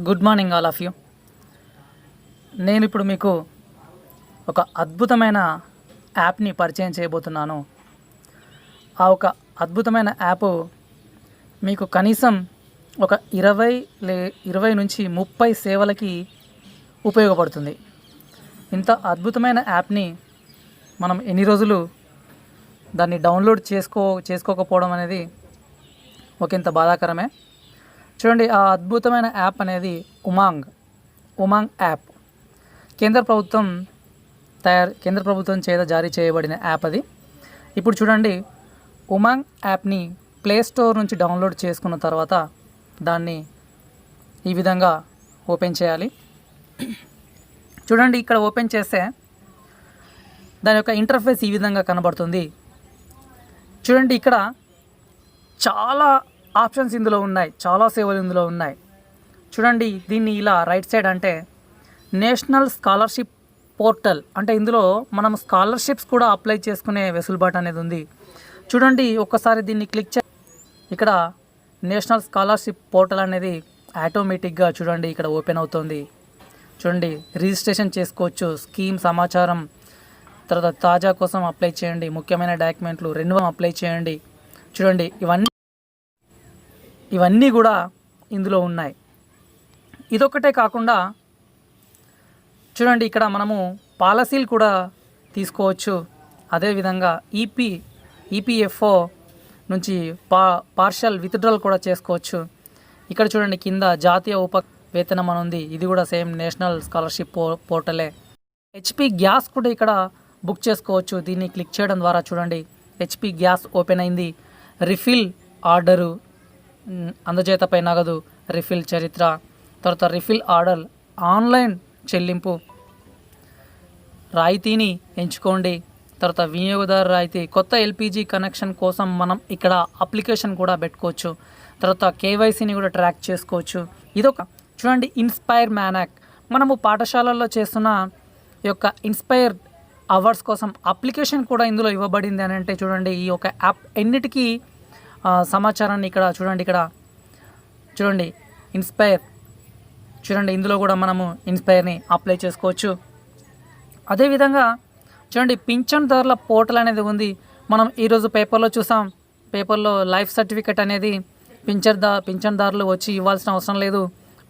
Good morning all of you. నేను ఇప్పుడు మీకు ఒక అద్భుతమైన యాప్ని పరిచయం చేయబోతున్నాను. ఆ ఒక అద్భుతమైన యాప్ మీకు కనీసం ఒక 20 నుంచి 30 సేవలకి ఉపయోగపడుతుంది. ఇంత అద్భుతమైన యాప్ని మనం ఎన్ని రోజులు దాన్ని డౌన్లోడ్ చేసుకోకపోవడం అనేది ఒకంత బాధాకరమే. చూడండి, ఆ అద్భుతమైన యాప్ అనేది ఉమాంగ్ యాప్. కేంద్ర ప్రభుత్వం చేత జారీ చేయబడిన యాప్ అది. ఇప్పుడు చూడండి, ఉమాంగ్ యాప్ని ప్లే స్టోర్ నుంచి డౌన్లోడ్ చేసుకున్న తర్వాత దాన్ని ఈ విధంగా ఓపెన్ చేయాలి. చూడండి, ఇక్కడ ఓపెన్ చేస్తే దాని యొక్క ఇంటర్ఫేస్ ఈ విధంగా కనబడుతుంది. చూడండి, ఇక్కడ చాలా ఆప్షన్స్ ఇందులో ఉన్నాయి, చాలా సేవలు ఇందులో ఉన్నాయి. చూడండి, దీన్ని ఇలా రైట్ సైడ్ అంటే నేషనల్ స్కాలర్షిప్ పోర్టల్, అంటే ఇందులో మనం స్కాలర్షిప్స్ కూడా అప్లై చేసుకునే వెసులుబాటు అనేది ఉంది. చూడండి, ఒక్కసారి దీన్ని క్లిక్ ఇక్కడ నేషనల్ స్కాలర్షిప్ పోర్టల్ అనేది ఆటోమేటిక్గా చూడండి ఇక్కడ ఓపెన్ అవుతుంది. చూడండి, రిజిస్ట్రేషన్ చేసుకోవచ్చు, స్కీమ్ సమాచారం, తర్వాత తాజా కోసం అప్లై చేయండి, ముఖ్యమైన డాక్యుమెంట్లు రెన్యువల్ అప్లై చేయండి. చూడండి, ఇవన్నీ కూడా ఇందులో ఉన్నాయి. ఇదొక్కటే కాకుండా చూడండి, ఇక్కడ మనము పాలసీలు కూడా తీసుకోవచ్చు. అదేవిధంగా ఈపీఎఫ్ఓ నుంచి పార్షల్ విత్డ్రాల్ కూడా చేసుకోవచ్చు. ఇక్కడ చూడండి, కింద జాతీయ వేతనం అని ఉంది, ఇది కూడా సేమ్ నేషనల్ స్కాలర్షిప్ పోర్టలే. హెచ్పి గ్యాస్ కూడా ఇక్కడ బుక్ చేసుకోవచ్చు. దీన్ని క్లిక్ చేయడం ద్వారా చూడండి, హెచ్పి గ్యాస్ ఓపెన్ అయింది. రిఫిల్ ఆర్డరు, అందజేతపై నగదు, రిఫిల్ చరిత్ర, తర్వాత రిఫిల్ ఆర్డర్, ఆన్లైన్ చెల్లింపు, రాయితీని ఎంచుకోండి, తర్వాత వినియోగదారు రాయితీ, కొత్త ఎల్పిజి కనెక్షన్ కోసం మనం ఇక్కడ అప్లికేషన్ కూడా పెట్టుకోవచ్చు, తర్వాత కేవైసీని కూడా ట్రాక్ చేసుకోవచ్చు. ఇదొక చూడండి, ఇన్స్పైర్ మ్యానాక్, మనము పాఠశాలల్లో చేస్తున్న ఈ యొక్క ఇన్స్పైర్ అవర్స్ కోసం అప్లికేషన్ కూడా ఇందులో ఇవ్వబడింది అని అంటే చూడండి, ఈ యొక్క యాప్ ఎన్నిటికీ సమాచారాన్ని ఇక్కడ చూడండి ఇన్స్పైర్, చూడండి ఇందులో కూడా మనము ఇన్స్పైర్ని అప్లై చేసుకోవచ్చు. అదేవిధంగా చూడండి, పింఛన్దారుల పోర్టల్ అనేది ఉంది. మనం ఈరోజు పేపర్లో చూసాం, పేపర్లో లైఫ్ సర్టిఫికెట్ అనేది పింఛన్దారులు వచ్చి ఇవ్వాల్సిన అవసరం లేదు,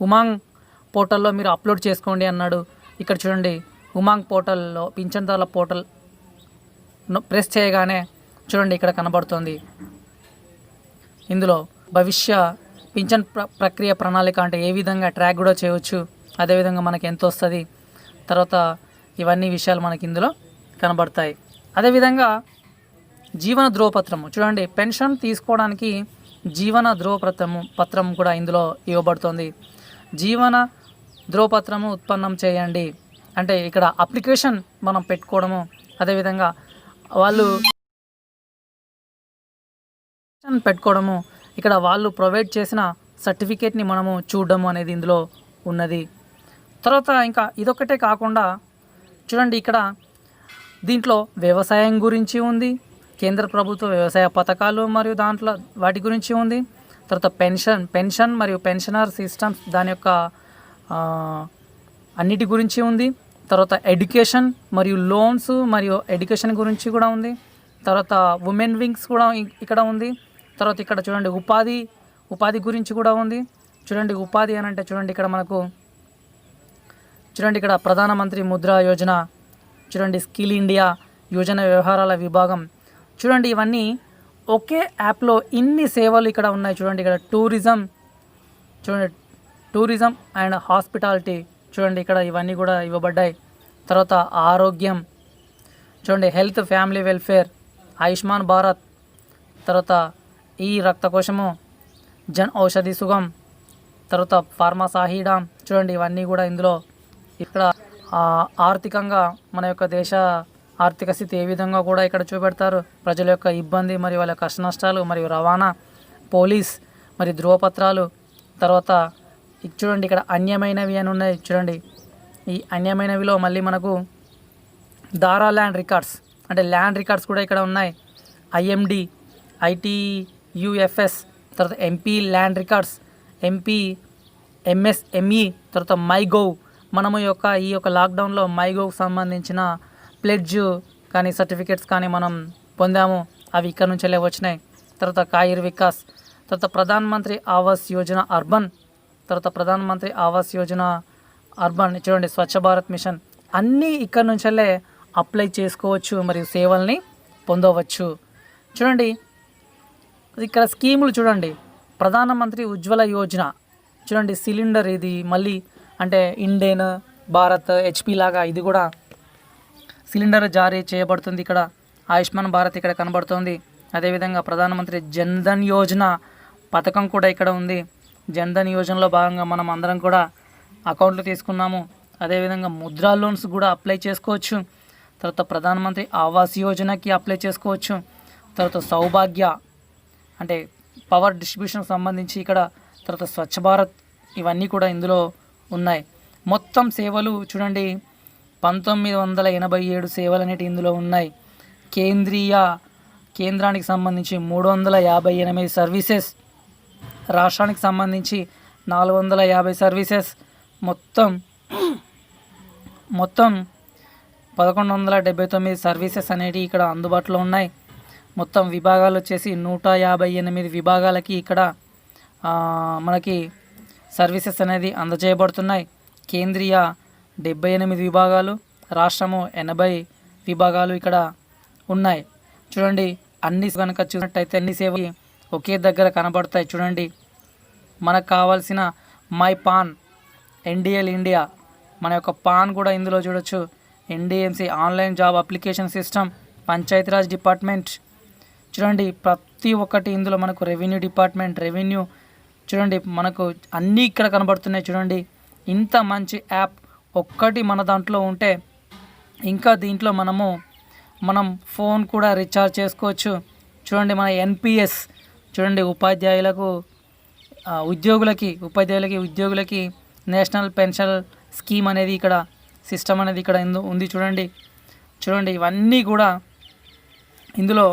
ఉమాంగ్ పోర్టల్లో మీరు అప్లోడ్ చేసుకోండి అన్నాడు. ఇక్కడ చూడండి, ఉమాంగ్ పోర్టల్లో పింఛన్దారుల పోర్టల్ ప్రెస్ చేయగానే చూడండి ఇక్కడ కనబడుతుంది. ఇందులో భవిష్య పింఛన్ ప్రక్రియ ప్రణాళిక అంటే ఏ విధంగా ట్రాక్ కూడా చేయవచ్చు, అదేవిధంగా మనకి ఎంత వస్తుంది, తర్వాత ఇవన్నీ విషయాలు మనకి ఇందులో కనబడతాయి. అదేవిధంగా జీవన ధ్రువపత్రము, చూడండి పెన్షన్ తీసుకోవడానికి జీవన ధ్రువపత్రం కూడా ఇందులో ఇవ్వబడుతుంది. జీవన ధ్రువపత్రము ఉత్పన్నం చేయండి అంటే ఇక్కడ అప్లికేషన్ మనం పెట్టుకోవడము, అదేవిధంగా వాళ్ళు పెట్టుకోవడము, ఇక్కడ వాళ్ళు ప్రొవైడ్ చేసిన సర్టిఫికేట్ని మనము చూడడము అనేది ఇందులో ఉన్నది. తర్వాత ఇంకా ఇదొక్కటే కాకుండా చూడండి, ఇక్కడ దీంట్లో వ్యవసాయం గురించి ఉంది, కేంద్ర ప్రభుత్వ వ్యవసాయ పథకాలు మరియు దాంట్లో వాటి గురించి ఉంది, తర్వాత పెన్షన్ మరియు పెన్షనర్ సిస్టమ్స్ దాని యొక్క అన్నిటి గురించి ఉంది, తర్వాత ఎడ్యుకేషన్ మరియు లోన్స్ మరియు ఎడ్యుకేషన్ గురించి కూడా ఉంది, తర్వాత ఉమెన్ వింగ్స్ కూడా ఇక్కడ ఉంది, తర్వాత ఇక్కడ చూడండి ఉపాధి గురించి కూడా ఉంది. చూడండి, ఉపాధి అని అంటే చూడండి ఇక్కడ మనకు చూడండి ఇక్కడ ప్రధానమంత్రి ముద్రా యోజన, చూడండి స్కిల్ ఇండియా యోజన వ్యవహారాల విభాగం, చూడండి ఇవన్నీ ఒకే యాప్లో ఇన్ని సేవలు ఇక్కడ ఉన్నాయి. చూడండి ఇక్కడ టూరిజం అండ్ హాస్పిటాలిటీ, చూడండి ఇక్కడ ఇవన్నీ కూడా ఇవ్వబడ్డాయి. తర్వాత ఆరోగ్యం, చూడండి health, family welfare, Ayushman Bharat, తర్వాత ఈ రక్త కోశము, జన్ ఔషధి సుగం, తర్వాత ఫార్మాసాహిడా, చూడండి ఇవన్నీ కూడా ఇందులో. ఇక్కడ ఆర్థికంగా మన యొక్క దేశ ఆర్థిక స్థితి ఏ విధంగా కూడా ఇక్కడ చూపెడతారు, ప్రజల యొక్క ఇబ్బంది మరియు వాళ్ళ కష్ట నష్టాలు మరియు రవాణా, పోలీస్ మరియు ధృవపత్రాలు, తర్వాత చూడండి ఇక్కడ అన్యమైనవి అని ఉన్నాయి. చూడండి ఈ అన్యమైనవిలో మళ్ళీ మనకు దారా ల్యాండ్ రికార్డ్స్ అంటే ల్యాండ్ రికార్డ్స్ కూడా ఇక్కడ ఉన్నాయి. ఐఎండి, ఐటీయుఎఫ్ఎస్, తర్వాత MP land records, MP MSME, తర్వాత మైగోవ్. మనము ఈ యొక్క లాక్డౌన్లో మైగోవ్కి సంబంధించిన ప్లెడ్జ్ కానీ సర్టిఫికేట్స్ కానీ మనం పొందాము, అవి ఇక్కడ నుంచెల్లే వచ్చినాయి. తర్వాత కాయిర్ వికాస్, తర్వాత ప్రధాన్ మంత్రి ఆవాస్ యోజన అర్బన్, తర్వాత ప్రధాన్ మంత్రి ఆవాస్ యోజన అర్బన్, చూడండి స్వచ్ఛ భారత్ మిషన్, అన్నీ ఇక్కడ నుంచెల్లే అప్లై చేసుకోవచ్చు మరియు సేవల్ని పొందవచ్చు. చూడండి ఇక్కడ స్కీములు చూడండి, ప్రధానమంత్రి ఉజ్వల యోజన చూడండి, సిలిండర్ ఇది మళ్ళీ అంటే ఇండేన్, భారత్, హెచ్పి లాగా ఇది కూడా సిలిండర్ జారీ చేయబడుతుంది. ఇక్కడ ఆయుష్మాన్ భారత్ ఇక్కడ కనబడుతుంది. అదేవిధంగా ప్రధానమంత్రి జన్ధన్ యోజన పథకం కూడా ఇక్కడ ఉంది. జన్ధన్ యోజనలో భాగంగా మనం అందరం కూడా అకౌంట్లు తీసుకున్నాము. అదేవిధంగా ముద్రా లోన్స్ కూడా అప్లై చేసుకోవచ్చు. తర్వాత ప్రధానమంత్రి ఆవాస్ యోజనకి అప్లై చేసుకోవచ్చు. తర్వాత సౌభాగ్య అంటే పవర్ డిస్ట్రిబ్యూషన్కి సంబంధించి ఇక్కడ, తర్వాత స్వచ్ఛ భారత్, ఇవన్నీ కూడా ఇందులో ఉన్నాయి. మొత్తం సేవలు చూడండి 1987 సేవలు అనేవి ఇందులో ఉన్నాయి. కేంద్రానికి సంబంధించి 358 సర్వీసెస్, రాష్ట్రానికి సంబంధించి 450 సర్వీసెస్, మొత్తం 1179 సర్వీసెస్ అనేవి ఇక్కడ అందుబాటులో ఉన్నాయి. మొత్తం విభాగాలు వచ్చేసి 158 విభాగాలకి ఇక్కడ మనకి సర్వీసెస్ అనేది అందజేయబడుతున్నాయి. కేంద్రీయ 78 విభాగాలు, రాష్ట్రము 80 విభాగాలు ఇక్కడ ఉన్నాయి. చూడండి అన్ని కనుక చూసినట్టయితే అన్ని సేవలు ఒకే దగ్గర కనబడతాయి. చూడండి మనకు కావాల్సిన మై పాన్, ఎన్డిఎల్ ఇండియా, మన యొక్క పాన్ కూడా ఇందులో చూడొచ్చు. NDMC online job application system, Panchayati Raj department, చూడండి ప్రతి ఒక్కటి ఇందులో మనకు రెవెన్యూ డిపార్ట్మెంట్, రెవెన్యూ, చూడండి మనకు అన్నీ ఇక్కడ కనబడుతున్నాయి. చూడండి ఇంత మంచి యాప్ ఒక్కటి మన దాంట్లో ఉంటే ఇంకా దీంట్లో మనం ఫోన్ కూడా రీఛార్జ్ చేసుకోవచ్చు. చూడండి మన ఎన్పిఎస్, చూడండి ఉద్యోగులకి నేషనల్ పెన్షన్ స్కీమ్ అనేది ఇక్కడ సిస్టమ్ అనేది ఇక్కడ ఉంది. చూడండి ఇవన్నీ కూడా ఇందులో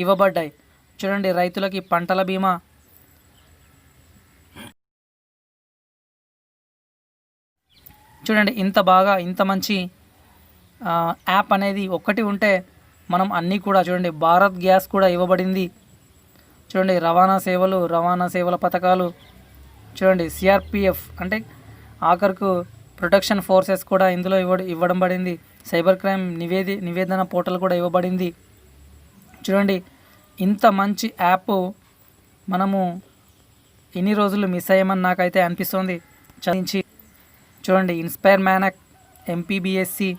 ఇవ్వబడ్డాయి. చూడండి రైతులకి పంటల బీమా, చూడండి ఇంత మంచి యాప్ అనేది ఒక్కటి ఉంటే మనం అన్నీ కూడా, చూడండి భారత్ గ్యాస్ కూడా ఇవ్వబడింది. చూడండి రవాణా సేవల పథకాలు, చూడండి సిఆర్పిఎఫ్ అంటే ఆఖరుకు ప్రొటెక్షన్ ఫోర్సెస్ కూడా ఇందులో ఇవ్వడం పడింది. సైబర్ క్రైమ్ నివేదన పోర్టల్ కూడా ఇవ్వబడింది. చూడండి ఇంత మంచి యాప్ మనము ఎన్ని రోజులు మిస్ అయ్యామని నాకైతే అనిపిస్తుంది చదివించి. చూడండి INSPIRE MANAK, MPBSC,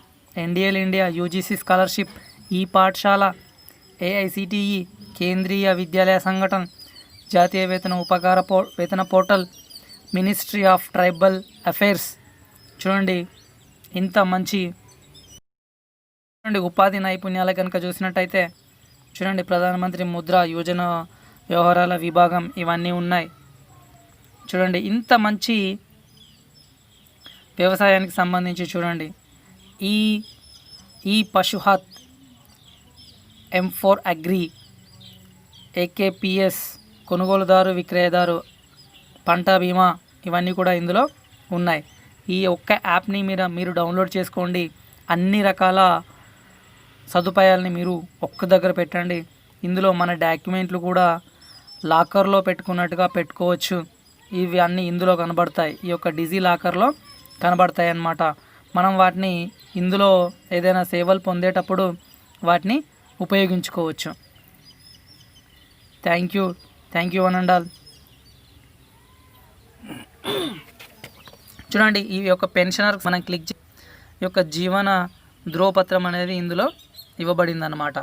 NDL India, UGC scholarship, ఈ పాఠశాల, ఏఐసిటిఈ, కేంద్రీయ విద్యాలయ సంఘటన, జాతీయ వేతన portal, ministry of tribal affairs. చూడండి ఇంత మంచి ఉపాధి నైపుణ్యాల కనుక చూసినట్టయితే చూడండి ప్రధానమంత్రి ముద్రా యోజన వ్యవహారాల విభాగం, ఇవన్నీ ఉన్నాయి. చూడండి ఇంత మంచి వ్యవసాయానికి సంబంధించి చూడండి ఈ పశుహత్, M4 అగ్రి, ఏకేపిఎస్, కొనుగోలుదారు విక్రయదారు, పంట బీమా, ఇవన్నీ కూడా ఇందులో ఉన్నాయి. ఈ ఒక్క యాప్ని మీరు డౌన్లోడ్ చేసుకోండి. అన్ని రకాల సదుపాయాలని మీరు ఒక్క దగ్గర పెట్టండి. ఇందులో మన డాక్యుమెంట్లు కూడా లాకర్లో పెట్టుకున్నట్టుగా పెట్టుకోవచ్చు. ఇవి అన్నీ ఇందులో కనబడతాయి. ఈ యొక్క డిజీ లాకర్లో కనబడతాయి అన్నమాట. మనం వాటిని ఇందులో ఏదైనా సేవలు పొందేటప్పుడు వాటిని ఉపయోగించుకోవచ్చు. Thank you one and all. చూడండి ఈ యొక్క పెన్షనర్ మనం క్లిక్ ఈ యొక్క జీవన ధ్రువపత్రం అనేది ఇందులో ఇవ్వబడింది అన్నమాట.